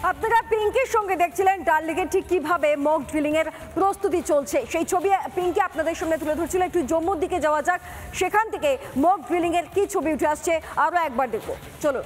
আপনারা পিঙ্কির সঙ্গে দেখছিলেন ডাললেকে ঠিক কিভাবে মক ড্রিলিং এর প্রস্তুতি চলছে সেই ছবি পিঙ্কি আপনাদের সামনে তুলে ধরছিল। একটু জম্মুর দিকে যাওয়া যাক, সেখান থেকে মক ড্রিলিং এর কি ছবি উঠে আসছে আরো একবার দেখো, চলো।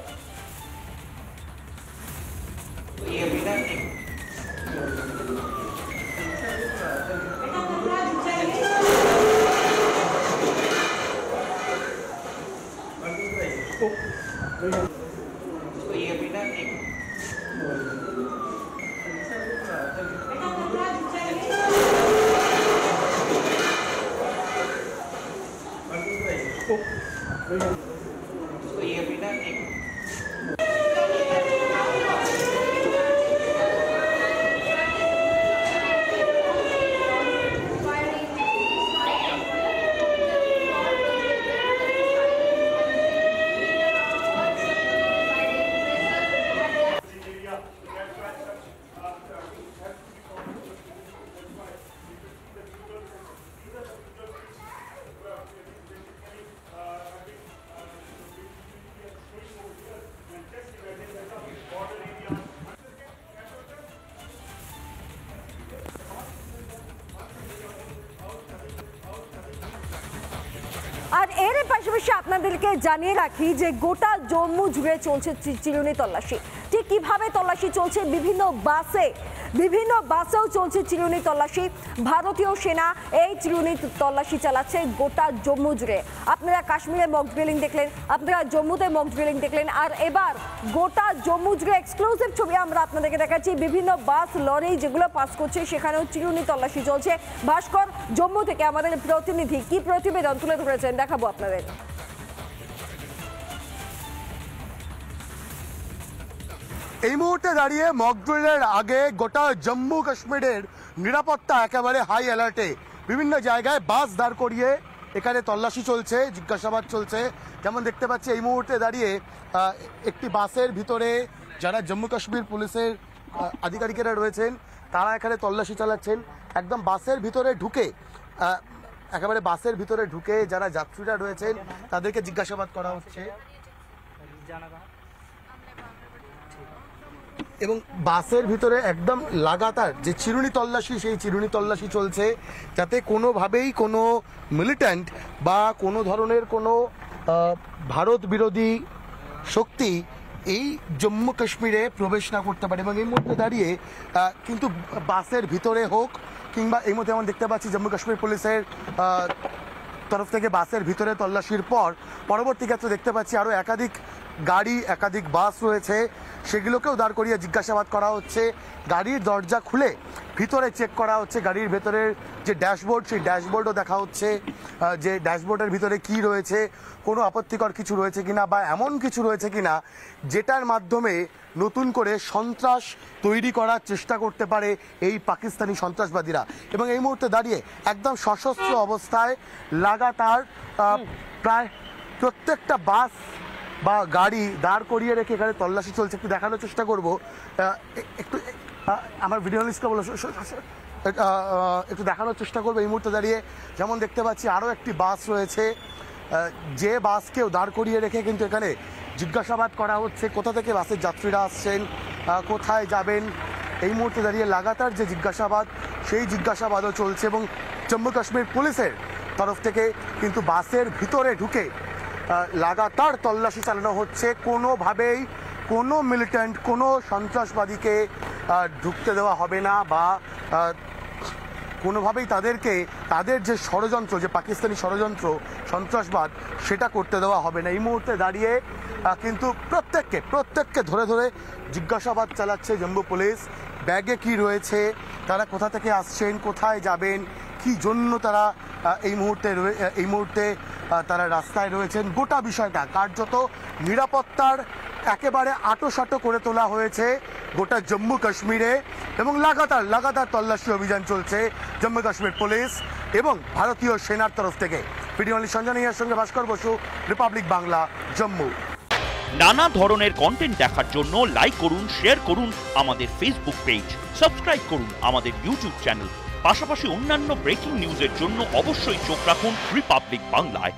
আর এর পাশাপাশি আপনাদেরকে জানিয়ে রাখি যে গোটা জম্মু জুড়ে চলছে চিরুনি তল্লাশি। ঠিক কিভাবে তল্লাশি চলছে, বিভিন্ন বাসেও চলছে চিরুনি তল্লাশি। ভারতীয় সেনা এই চিরুনি তল্লাশি চালাচ্ছে গোটা জম্মু জুড়ে। আপনারা কাশ্মীরে মক ড্রিলিং দেখলেন, আপনারা জম্মুতে মক ড্রিলিং দেখলেন, আর এবার গোটা জম্মু জুড়ে এক্সক্লুসিভ ছবি আমরা আপনাদেরকে দেখাচ্ছি। বিভিন্ন বাস লরি যেগুলো পাস করছে সেখানেও চিরুনি তল্লাশি চলছে। ভাস্কর, জম্মু থেকে আমাদের প্রতিনিধি কি প্রতিবেদন তুলে ধরেছেন দেখাবো আপনাদের। এই মুহূর্তে দাঁড়িয়ে মক ড্রিলের আগে গোটা জম্মু কাশ্মীরের নিরাপত্তা একেবারে হাই অ্যালার্টে। বিভিন্ন জায়গায় বাস দাঁড় করিয়ে এখানে তল্লাশি চলছে, জিজ্ঞাসাবাদ চলছে। যেমন দেখতে পাচ্ছি এই মুহূর্তে দাঁড়িয়ে একটি বাসের ভিতরে যারা জম্মু কাশ্মীর পুলিশের আধিকারিকেরা রয়েছেন তারা এখানে তল্লাশি চালাচ্ছেন। একদম বাসের ভিতরে ঢুকে যারা যাত্রীরা রয়েছেন তাদেরকে জিজ্ঞাসাবাদ করা হচ্ছে এবং বাসের ভিতরে একদম লাগাতার যে চিরুনি তল্লাশি সেই চিরুনি তল্লাশি চলছে, যাতে কোনোভাবেই কোনো মিলিট্যান্ট বা কোনো ধরনের কোনো ভারত বিরোধী শক্তি এই জম্মু কাশ্মীরে প্রবেশ না করতে পারে। এবং এই মুহূর্তে দাঁড়িয়ে কিন্তু বাসের ভিতরে হোক কিংবা এই মুহূর্তে আমরা দেখতে পাচ্ছি জম্মু কাশ্মীর পুলিশের তরফ থেকে বাসের ভিতরে তল্লাশির পর পরবর্তী ক্ষেত্রে দেখতে পাচ্ছি আরও একাধিক গাড়ি একাধিক বাস রয়েছে, সেগুলোকেও দাঁড় করিয়ে জিজ্ঞাসাবাদ করা হচ্ছে। গাড়ির দরজা খুলে ভিতরে চেক করা হচ্ছে, গাড়ির ভেতরের যে ড্যাশবোর্ড সেই ড্যাশবোর্ডও দেখা হচ্ছে যে ড্যাশবোর্ডের ভিতরে কি রয়েছে, কোনো আপত্তিকর কিছু রয়েছে কিনা বা এমন কিছু রয়েছে কিনা যেটার মাধ্যমে নতুন করে সন্ত্রাস তৈরি করার চেষ্টা করতে পারে এই পাকিস্তানি সন্ত্রাসবাদীরা। এবং এই মুহূর্তে দাঁড়িয়ে একদম সশস্ত্র অবস্থায় লাগাতার প্রায় প্রত্যেকটা বাস বা গাড়ি দাঁড় করিয়ে রেখে এখানে তল্লাশি চলছে। একটু দেখানোর চেষ্টা করবো, একটু আমার ভিডিও লিস্টটা বলো, একটু দেখানোর চেষ্টা করবো। এই মুহূর্তে দাঁড়িয়ে যেমন দেখতে পাচ্ছি আরও একটি বাস রয়েছে, যে বাসকেও দাঁড় করিয়ে রেখে কিন্তু এখানে জিজ্ঞাসাবাদ করা হচ্ছে কোথা থেকে বাসের যাত্রীরা আসছেন, কোথায় যাবেন। এই মুহূর্তে দাঁড়িয়ে লাগাতার যে জিজ্ঞাসাবাদ সেই জিজ্ঞাসাবাদও চলছে এবং জম্মু কাশ্মীর পুলিশের তরফ থেকে কিন্তু বাসের ভিতরে ঢুকে লাগাতার তল্লাশি চালানো হচ্ছে। কোনোভাবেই কোনো মিলিট্যান্ট কোনো সন্ত্রাসবাদীকে ঢুকতে দেওয়া হবে না বা কোনোভাবেই তাদের যে ষড়যন্ত্র, যে পাকিস্তানি ষড়যন্ত্র সন্ত্রাসবাদ, সেটা করতে দেওয়া হবে না। এই মুহূর্তে দাঁড়িয়ে কিন্তু প্রত্যেককে ধরে ধরে জিজ্ঞাসাবাদ চালাচ্ছে জম্মু পুলিশ। ব্যাগে কি রয়েছে, তারা কোথা থেকে আসছেন, কোথায় যাবেন, কি জন্য তারা এই মুহূর্তে তারা রাস্তায় রয়েছেন, গোটা বিষয়টা কার্যত নিরাপত্তার একেবারে আঁটোসাঁটো করে তোলা হয়েছে গোটা জম্মু কাশ্মীরে। এবং লাগাতার তল্লাশি অভিযান চলছে জম্মু কাশ্মীর পুলিশ এবং ভারতীয় সেনার তরফ থেকে। ভিডিও সঞ্জনাইয়ার সঙ্গে ভাস্কর বসু, রিপাবলিক বাংলা, জম্মু। নানা ধরনের কন্টেন্ট দেখার জন্য লাইক করুন, শেয়ার করুন আমাদের ফেসবুক পেজ, সাবস্ক্রাইব করুন আমাদের ইউটিউব চ্যানেল। পাশাপাশি অন্যান্য ব্রেকিং নিউজের জন্য অবশ্যই চোখ রাখুন রিপাবলিক বাংলায়।